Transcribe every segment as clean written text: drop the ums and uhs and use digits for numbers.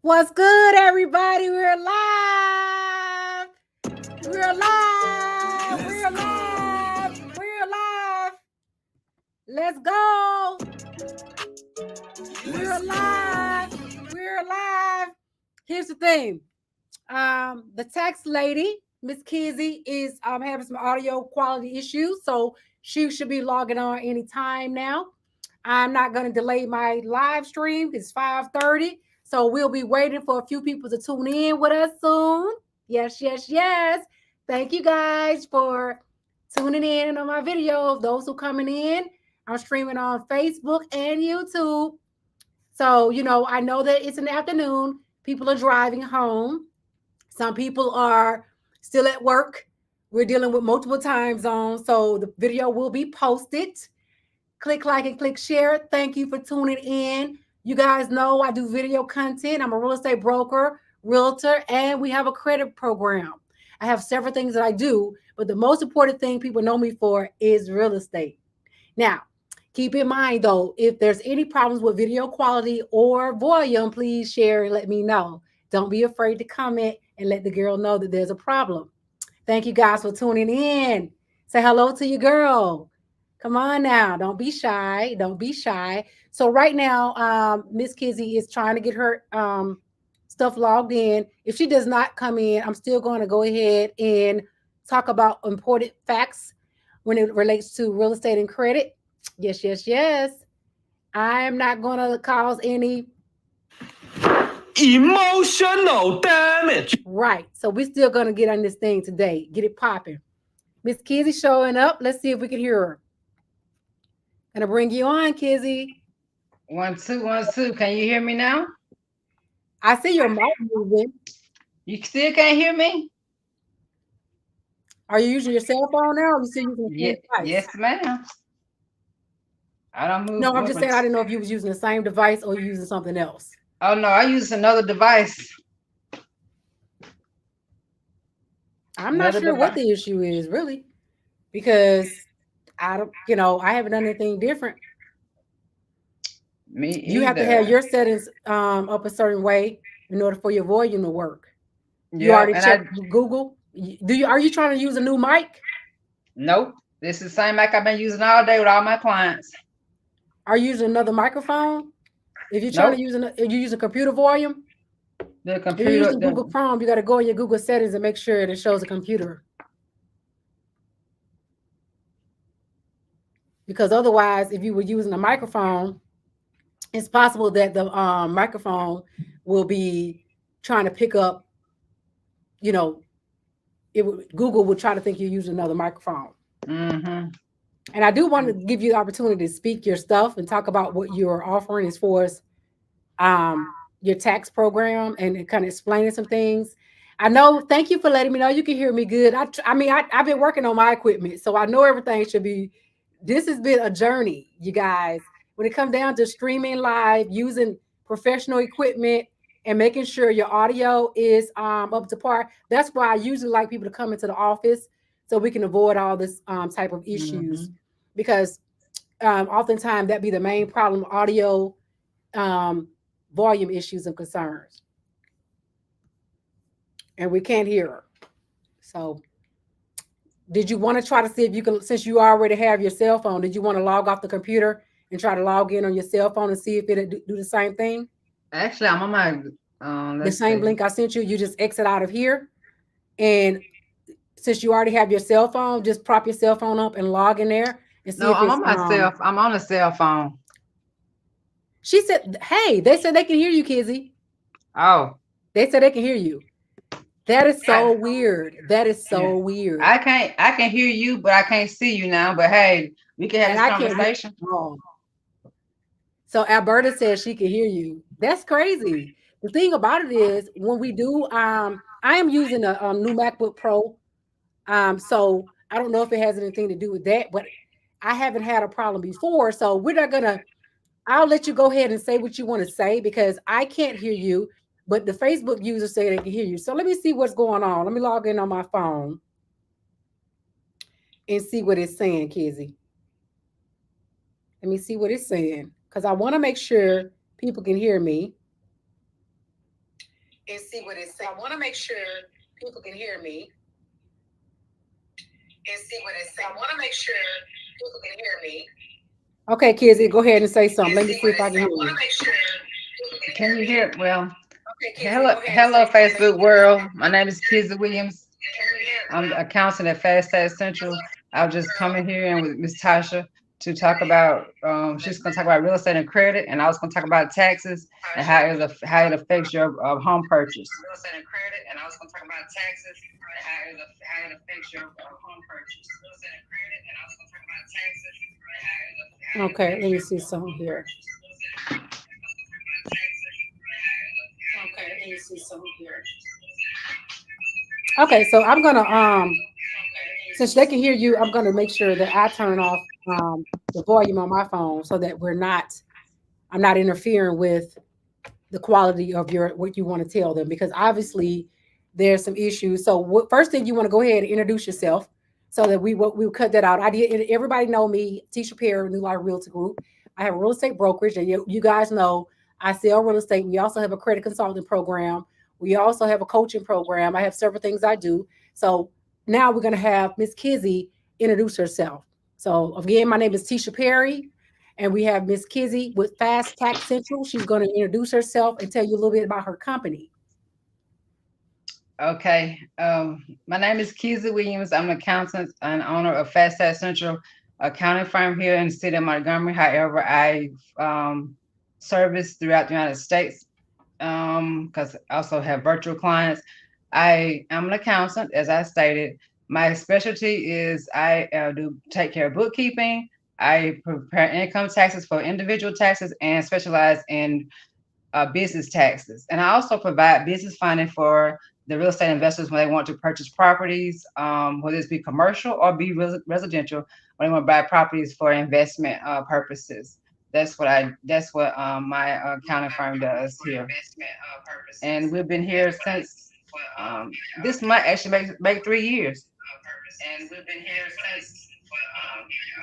What's good, everybody? We're live. We're live. We're live. We're live. Let's go. We're live. We're live. Here's the thing. The tax lady, Miss Kizzy, is having some audio quality issues, so she should be logging on anytime now. I'm not going to delay my live stream. It's 5:30, so we'll be waiting for a few people to tune in with us soon. Yes, yes, yes. Thank you guys for tuning in on my videos. Those who coming in, I'm streaming on Facebook and YouTube. So, I know that it's in the afternoon. People are driving home. Some people are still at work. We're dealing with multiple time zones. So the video will be posted. Click like and click share. Thank you for tuning in. You guys know I do video content. I'm a real estate broker, realtor, and we have a credit program. I have several things that I do, but the most important thing people know me for is real estate. Now, keep in mind though, if there's any problems with video quality or volume, please share and let me know. Don't be afraid to comment and let the girl know that there's a problem. Thank you guys for tuning in. Say hello to your girl. Come on now. Don't be shy. Don't be shy. So right now, Miss Kizzy is trying to get her stuff logged in. If she does not come in, I'm still going to go ahead and talk about important facts when it relates to real estate and credit. Yes, yes, yes. I am not going to cause any emotional damage. right. So we're still going to get on this thing today. Get it popping. Miss Kizzy showing up. Let's see if we can hear her. Gonna bring you on, Kizzy. 1 2 1 2. Can you hear me now? I see your mic moving. You still can't hear me? Are you using your cell phone now, or you still using the Yeah, same device? yes, ma'am. I don't move. No, I'm just saying I didn't know if you was using the same device or you using something else. Oh no, I use another device. I'm not Another sure what device. the issue is really, because I don't, I haven't done anything different. Me You have to have either. your settings up a certain way in order for your volume to work. You Yep. already And I checked Google. Do you? Are you trying to use a new mic? nope. This is the same mic I've been using all day with all my clients. Are you using another microphone? If you're trying to Nope. use if you use a computer volume, The if you're computer. using Google Chrome, you got to go in your Google settings and make sure it shows a computer. Because otherwise, if you were using a microphone, it's possible that the microphone will be trying to pick up, you know, Google would try to think you're using another microphone. Mm-hmm. And I do want to give you the opportunity to speak your stuff and talk about what you're offering as far as um, your tax program and kind of explaining some things. I know. Thank you for letting me know. You can hear me good. I mean, I've been working on my equipment, so I know everything should be. This has been a journey, you guys. When it comes down to streaming live, using professional equipment, and making sure your audio is up to par. That's why I usually like people to come into the office so we can avoid all this type of issues, Mm-hmm. because oftentimes that be the main problem: audio um, volume issues and concerns, and we can't hear her. So, did you want to try to see if you can, since you already have your cell phone, did you want to log off the computer and try to log in on your cell phone and see if it do the same thing? Actually, I'm on my. The Let's same see. link I sent you, you just exit out of here. And since you already have your cell phone, just prop your cell phone up and log in there and see No, if I'm it's on myself. I'm on a cell phone. she said, hey, they said they can hear you, Kizzy. Oh, They said they can hear you. That is so I, weird. That is yeah. so weird. I can't. I can hear you, but I can't see you now. But hey, we can have And this I can't hear conversation. you at all. So Alberta says she can hear you. That's crazy. The thing about it is when we do, I am using a new MacBook Pro. So I don't know if it has anything to do with that, but I haven't had a problem before. So we're not gonna, I'll let you go ahead and say what you want to say because I can't hear you, but the Facebook users say they can hear you. So let me see what's going on. Let me log in on my phone and see what it's saying, Kizzy. Let me see what it's saying. Because I want to make sure people can hear me. and see what it says. I want to make sure people can hear me and see what it says. I want to make sure people can hear me. Okay, Kizzy, go ahead and say something. Let me see if I can hear you. Can you hear? Well, Okay, Kizzy, hello, go ahead and hello, say something. Facebook world. My name is Kizzy Williams. I'm a counselor at Fast Tax Central. I was just coming here and with Miss Tasha to talk about. She's going to talk about real estate and credit, and I was going to talk about taxes and how it affects your home purchase. Real estate and credit, and I was going to talk about taxes and how it affects your home purchase. Real estate and credit, and I was going to talk about taxes and how it Okay, let me see something here. Okay, let me see something here. Okay, so I'm gonna since they can hear you, I'm gonna make sure that I turn off the volume on my phone so that I'm not interfering with the quality of what you want to tell them, because obviously there's some issues. So first thing, you want to go ahead and introduce yourself so that we'll cut that out. Everybody know me, Tisha Perry, New Life Realty Group. I have a real estate brokerage, and you guys know I sell real estate. We also have a credit consulting program. We also have a coaching program. I have several things I do. So now we're going to have Miss Kizzy introduce herself. So again, my name is Tisha Perry, and we have Miss Kizzy with Fast Tax Central. She's going to introduce herself and tell you a little bit about her company. Okay. My name is Kizzy Williams. I'm an accountant and owner of Fast Tax Central accounting firm here in the city of Montgomery. However, I service throughout the United States because I also have virtual clients. I am an accountant, as I stated. My specialty is I do take care of bookkeeping. I prepare income taxes for individual taxes and specialize in business taxes. And I also provide business funding for the real estate investors when they want to purchase properties, whether it be commercial or be residential, when they want to buy properties for investment purposes. That's what my accounting firm does here. And we've been here since this month actually make 3 years. And we've been here since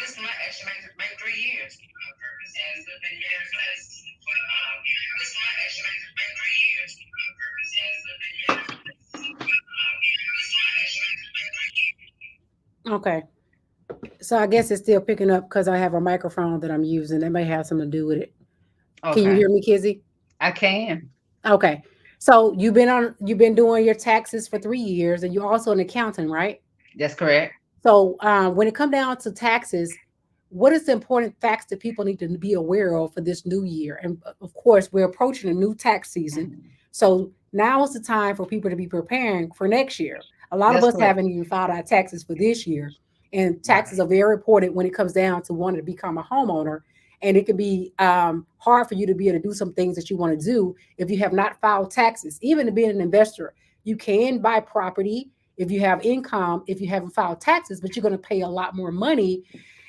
this month actually make 3 years. And we've been here since this month actually make 3 years. And we've been here. Okay. So I guess it's still picking up because I have a microphone that I'm using. That may have something to do with it. Okay. Can you hear me, Kizzy? I can. Okay. So you've been doing your taxes for 3 years, and you're also an accountant, right? That's correct. So when it comes down to taxes, what is the important facts that people need to be aware of for this new year? And of course, we're approaching a new tax season. So now is the time for people to be preparing for next year. A lot of us haven't even filed our taxes for this year. And taxes are very important when it comes down to wanting to become a homeowner. And it can be hard for you to be able to do some things that you want to do if you have not filed taxes. Even to be an investor, you can buy property if you have income, if you haven't filed taxes, but you're going to pay a lot more money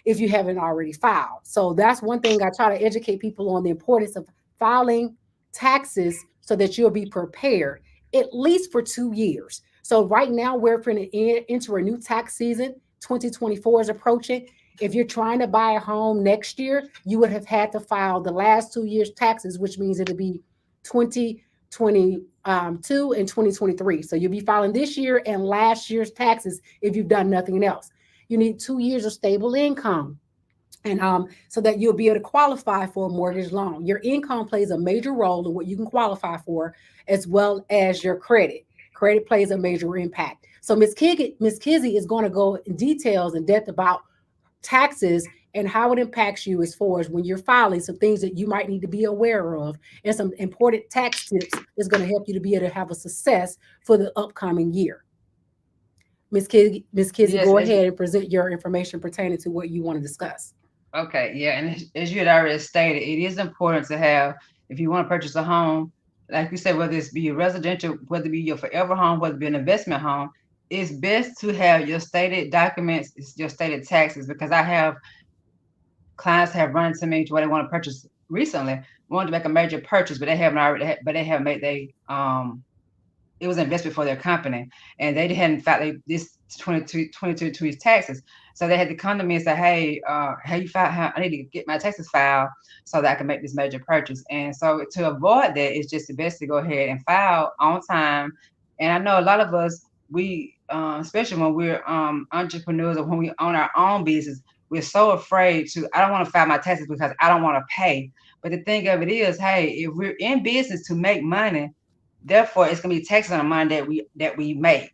if you haven't already filed. So that's one thing I try to educate people on, the importance of filing taxes so that you'll be prepared at least for 2 years. So right now we're into a new tax season. 2024 is approaching. If you're trying to buy a home next year, you would have had to file the last 2 years taxes, which means it'll be 2022 and 2023. So you'll be filing this year and last year's taxes if you've done nothing else. You need 2 years of stable income, and so that you'll be able to qualify for a mortgage loan. Your income plays a major role in what you can qualify for, as well as your credit. Credit plays a major impact. So Miss Kizzy is going to go in details in depth about taxes and how it impacts you as far as when you're filing, some things that you might need to be aware of, and some important tax tips that's going to help you to be able to have a success for the upcoming year. Miss Kizzy, yes, go ahead and present your information pertaining to what you want to discuss. Okay, yeah, and as you had already stated, it is important to have, if you want to purchase a home, like you said, whether it's be a residential, whether it be your forever home, whether it be an investment home, it's best to have your stated documents, your stated taxes, because I have clients have run to me to where they want to purchase recently, wanted to make a major purchase, but they haven't made it was an investment for their company, and they hadn't filed this 22 taxes. So they had to come to me and say, hey, you filed? I need to get my taxes filed so that I can make this major purchase. And so to avoid that, it's just the best to go ahead and file on time. And I know a lot of us, especially when we're entrepreneurs or when we own our own business, we're so afraid I don't want to file my taxes because I don't want to pay. But the thing of it is, hey, if we're in business to make money, therefore it's going to be taxes on the money that we make.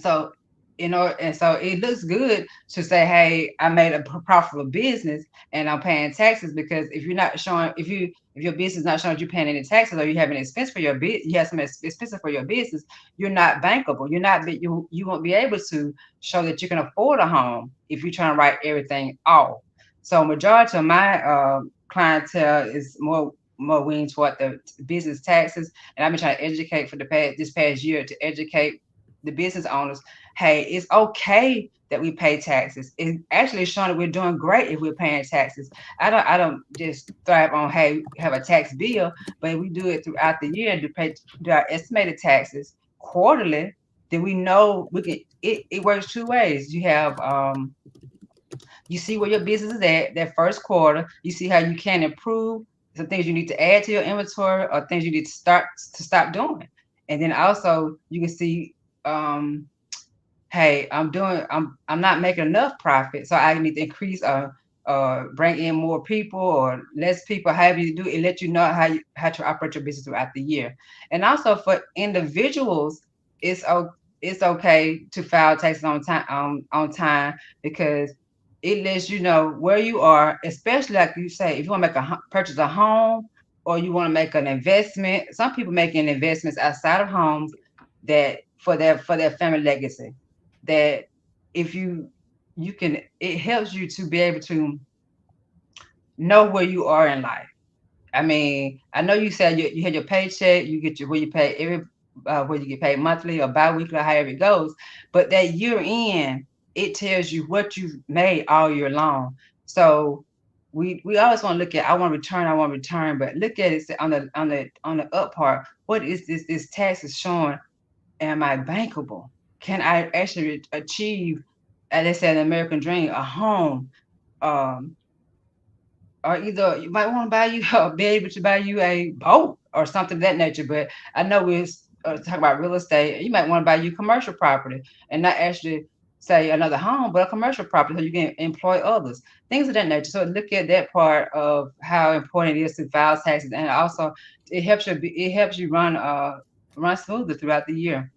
So, and so it looks good to say, hey, I made a profitable business and I'm paying taxes, because if you're not showing, if your business is not showing that you're paying any taxes, or you have an expense for your business, you have some expenses for your business, you're not bankable. You won't be able to show that you can afford a home if you're trying to write everything off. So majority of my clientele is more leaning toward the business taxes, and I've been trying to educate for this past year to educate the business owners. Hey, it's okay that we pay taxes. It's actually showing that we're doing great if we're paying taxes. I don't just thrive on, hey, have a tax bill, but we do it throughout the year to do our estimated taxes quarterly. Then we know we can. It works two ways. You have you see where your business is at that first quarter. You see how you can improve, some things you need to add to your inventory or things you need to stop doing. And then also you can see, hey, I'm not making enough profit, so I need to increase or bring in more people or less people, however you do it, let you know how to operate your business throughout the year. And also for individuals, it's okay to file taxes on time, because it lets you know where you are, especially like you say, if you want to purchase a home or you want to make an investment. Some people making investments outside of homes that for their family legacy, that if you can, it helps you to be able to know where you are in life. I mean, I know you said you had your paycheck, you get where you pay where you get paid monthly or bi-weekly, or however it goes, but that year end, it tells you what you've made all year long. So we always want to look at, I want to return, but look at it on the up part. What is this tax is showing? Am I bankable? Can I actually achieve, let's say, an American dream, a home? Or either you might want to buy you or be able to buy you a boat or something of that nature. But I know we're talking about real estate. You might want to buy you commercial property and not actually say another home, but a commercial property so you can employ others, things of that nature. So look at that part of how important it is to file taxes, and also it helps you run smoothly throughout the year.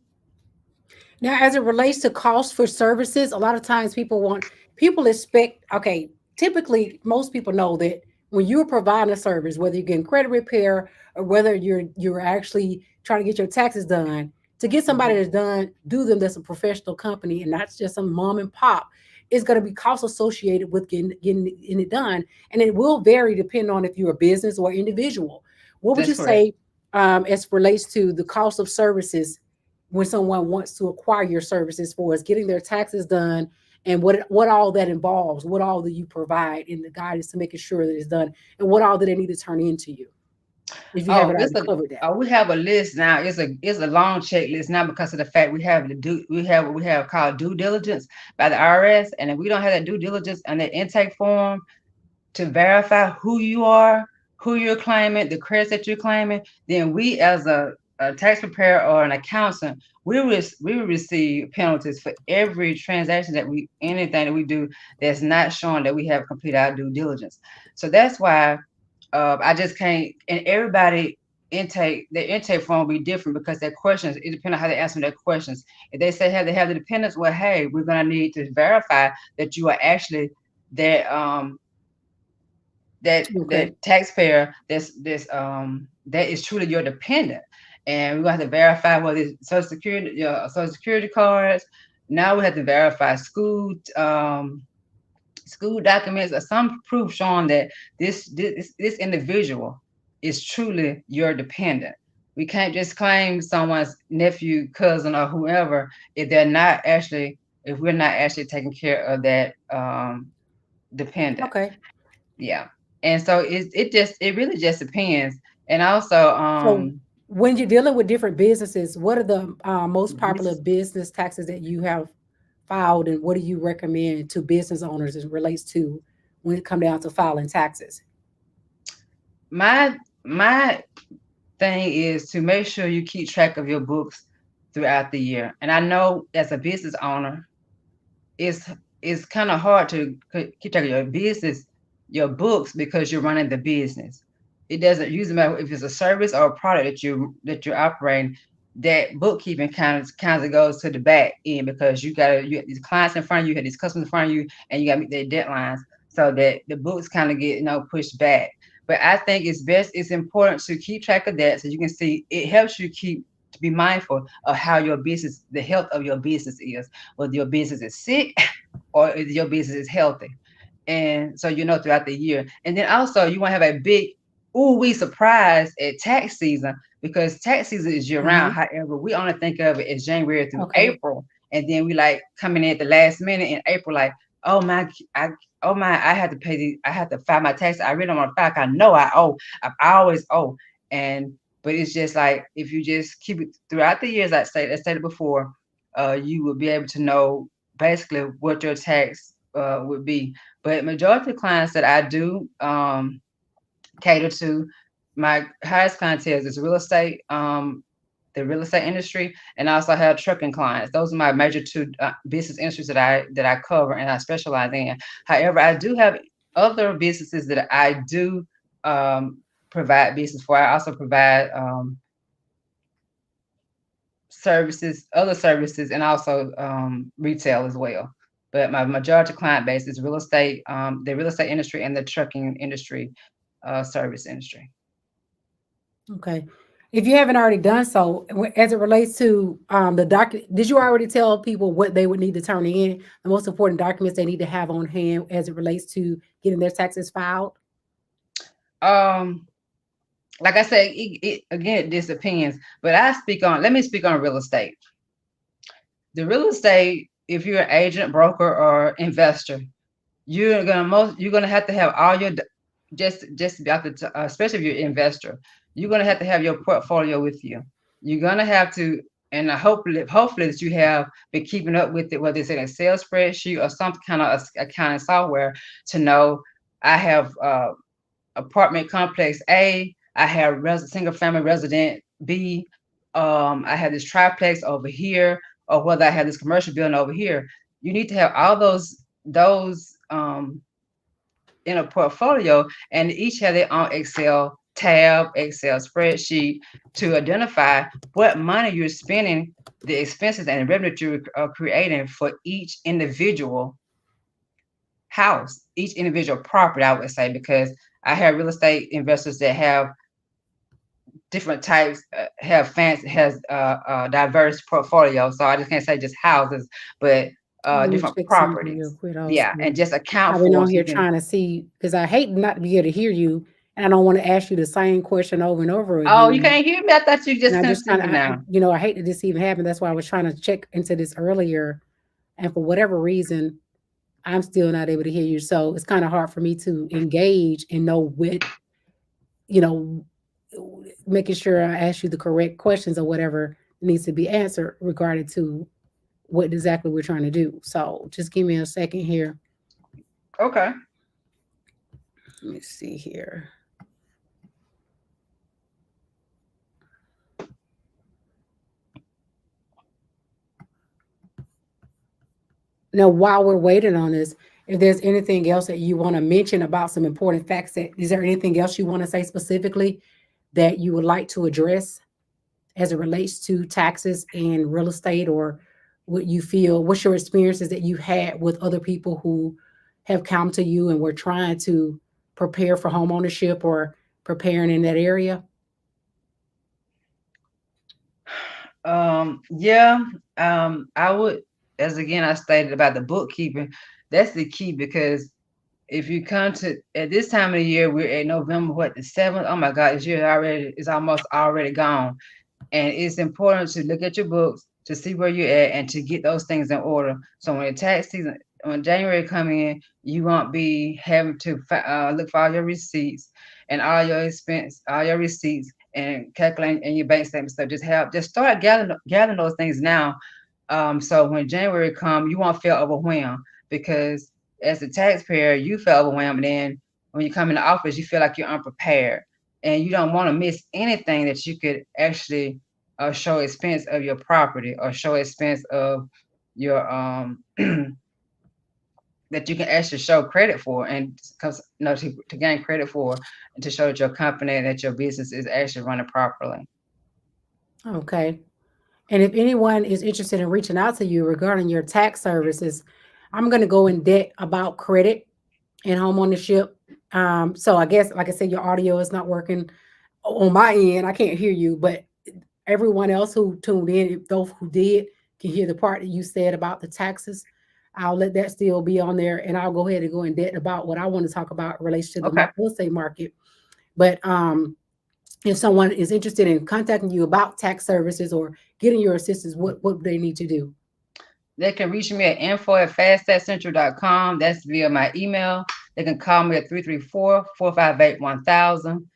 Now, as it relates to cost for services, a lot of times people expect, okay, typically most people know that when you're providing a service, whether you're getting credit repair or whether you're actually trying to get your taxes done, to get somebody do them that's a professional company and not just some mom and pop, is going to be cost associated with getting it done. And it will vary depending on if you're a business or individual. What would you say as relates to the cost of services when someone wants to acquire your services for us getting their taxes done, and what all that involves, what all that you provide in the guidance to making sure that it's done, and what all that they need to turn into you? If you haven't already covered that. We have a list now. It's a long checklist now because of the fact we have what we have called due diligence by the IRS. And if we don't have that due diligence and the intake form to verify who you are, who you're claiming, the credits that you're claiming, then we as a tax preparer or an accountant, we will receive penalties for every transaction anything that we do that's not showing that we have completed our due diligence. So that's why I just can't, and everybody their intake form will be different because their questions, it depends on how they answer their questions. If they say they have the dependents, well, hey, we're gonna need to verify that you are actually that taxpayer that is truly your dependent. And we're gonna have to verify whether it's Social Security cards. Now we have to verify school documents or some proof showing that this individual is truly your dependent. We can't just claim someone's nephew, cousin, or whoever if we're not actually taking care of that dependent. Okay. Yeah. And so it really just depends. And also so when you're dealing with different businesses, what are the most popular business taxes that you have filed, and what do you recommend to business owners as it relates to when it come down to filing taxes? My thing is to make sure you keep track of your books throughout the year. And I know as a business owner, it's it's kind of hard to keep track of your business, your books, because you're running the business. It doesn't usually matter if it's a service or a product that you're operating. That bookkeeping kind of goes to the back end because you got these clients in front of you, you have these customers in front of you, and you got to meet their deadlines. So that the books kind of get pushed back. But I think it's important to keep track of that so you can see it helps you to be mindful of how your business, the health of your business is, whether your business is sick or if your business is healthy. And so throughout the year. And then also you want to have a big ooh we surprise at tax season because tax season is year Uh-huh. round. However, we only think of it as January through Okay. April. And then we like coming in at the last minute in April, like, oh my, I had to pay I had to file my tax. I really don't want to file. I know I owe. I always owe. And but it's just like if you just keep it throughout the years, I stated before, you will be able to know basically what your tax would be. But majority of clients that I do cater to, my highest clientele is real estate, the real estate industry, and I also have trucking clients. Those are my major two business industries that I cover and I specialize in. However, I do have other businesses that I do provide business for. I also provide services, other services, and also retail as well. But my majority client base is real estate, the real estate industry, and the trucking industry, service industry. Okay. If you haven't already done so, as it relates to the document, did you already tell people what they would need to turn in? The most important documents they need to have on hand as it relates to getting their taxes filed? Um, like I said, again, this depends. But let me speak on real estate. The real estate, if you're an agent, broker, or investor, you're gonna have to have all your just about the especially if you're an investor, you're gonna have to have your portfolio with you. You're gonna have to, and hopefully that you have been keeping up with it, whether it's an Excel spreadsheet or some kind of accounting software to know I have apartment complex A, I have single family resident B, I have this triplex over here, or whether I have this commercial building over here. You need to have all those in a portfolio, and each have their own Excel tab, Excel spreadsheet to identify what money you're spending, the expenses and the revenue you're creating for each individual house, each individual property, I would say, because I have real estate investors that have different types, have fancy, has diverse portfolio. So I just can't say just houses, but Let me different check something real properties. quick Yeah, also. and just account I've been for on so you here can. trying to see because I hate not to be able to hear you, and I don't want to ask you the same question over and over Oh, you again. can't hear me? I thought you And just I couldn't just see kind me of, now. I hate that this even happened. That's why I was trying to check into this earlier, and for whatever reason, I'm still not able to hear you. So it's kind of hard for me to engage and know what, you know, making sure I ask you the correct questions or whatever needs to be answered regarding to what exactly we're trying to do. So just give me a second here. Okay. Let me see here. Now, while we're waiting on this, if there's anything else that you want to mention about some important facts, is there anything else you want to say specifically that you would like to address as it relates to taxes and real estate, or what you feel, what's your experiences that you've had with other people who have come to you and were trying to prepare for home ownership or preparing in that area? Yeah, I would, as again I stated about the bookkeeping, that's the key because if you come to at this time of the year, we're at November, what, the 7th? Oh my God, this year already is almost already gone. And it's important to look at your books to see where you're at and to get those things in order. So when the tax season, when January come in, you won't be having to look for all your receipts and all your expense, all your receipts and calculating in your bank statement. So just start gathering those things now, So when January come, you won't feel overwhelmed because as a taxpayer, you feel overwhelmed. And then when you come in the office, you feel like you're unprepared and you don't want to miss anything that you could actually show expense of your property or show expense of your that you can actually show credit for, and because to gain credit for and to show that your company, that your business is actually running properly. Okay. And if anyone is interested in reaching out to you regarding your tax services, I'm going to go in depth about credit and homeownership. So I guess, like I said, your audio is not working on my end. I can't hear you, but everyone else who tuned in, those who did, can hear the part that you said about the taxes. I'll let that still be on there, and I'll go ahead and go in depth about what I want to talk about in relation to the Okay. real estate market. But if someone is interested in contacting you about tax services or getting your assistance, what do they need to do? They can reach me at info@faststatcentral.com. That's via my email. They can call me at 334-458-1000.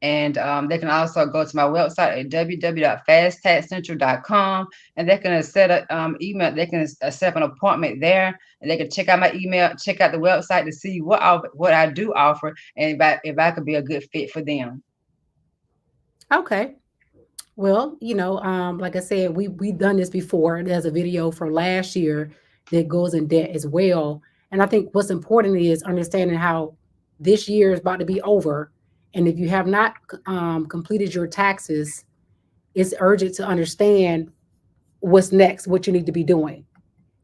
And they can also go to my website at www.faststatcentral.com, and they can set an email. They can set an appointment there, and they can check out my email, check out the website to see what I do offer, and if I could be a good fit for them. Okay. Well, like I said, we've done this before. There's a video from last year that goes in depth as well. And I think what's important is understanding how this year is about to be over. And if you have not completed your taxes, it's urgent to understand what's next, what you need to be doing.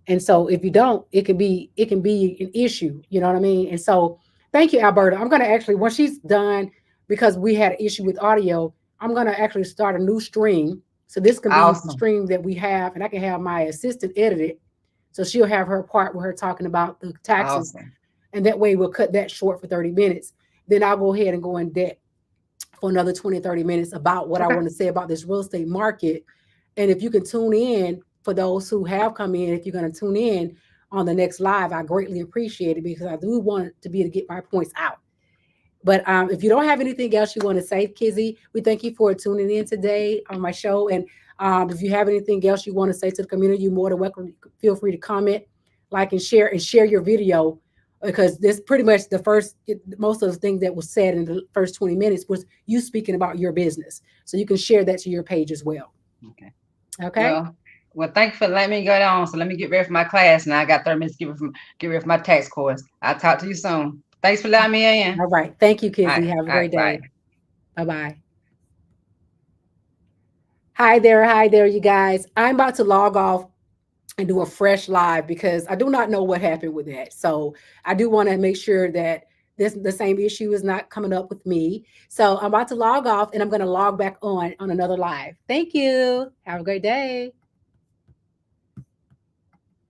And so if you don't, it can be an issue. You know what I mean? And so thank you, Alberta. I'm gonna actually, once she's done, because we had an issue with audio, I'm gonna actually start a new stream. So this can be the Awesome. stream that we have, and I can have my assistant edit it. So she'll have her part with her talking about the taxes. Awesome. And that way we'll cut that short for 30 minutes. Then I'll go ahead and go in depth for another 20, 30 minutes about what I Okay. want to say about this real estate market. And if you can tune in, for those who have come in, if you're going to tune in on the next live, I greatly appreciate it because I do want to be able to get my points out. But if you don't have anything else you want to say, Kizzy, we thank you for tuning in today on my show. And if you have anything else you want to say to the community, you're more than welcome. Feel free to comment, like, and share your video, because this pretty much most of the things that was said in the first 20 minutes was you speaking about your business. So you can share that to your page as well. Okay. Okay. Well, thank you for letting me go on. So let me get ready for my class. Now I got 30 minutes to get ready for my tax course. I'll talk to you soon. Thanks for letting me in. All right. Thank you, Kizzy. All right. Have a All great right. day. Bye-bye. Hi there, you guys. I'm about to log off and do a fresh live because I do not know what happened with that. So I do want to make sure that the same issue is not coming up with me. So I'm about to log off and I'm going to log back on another live. Thank you. Have a great day.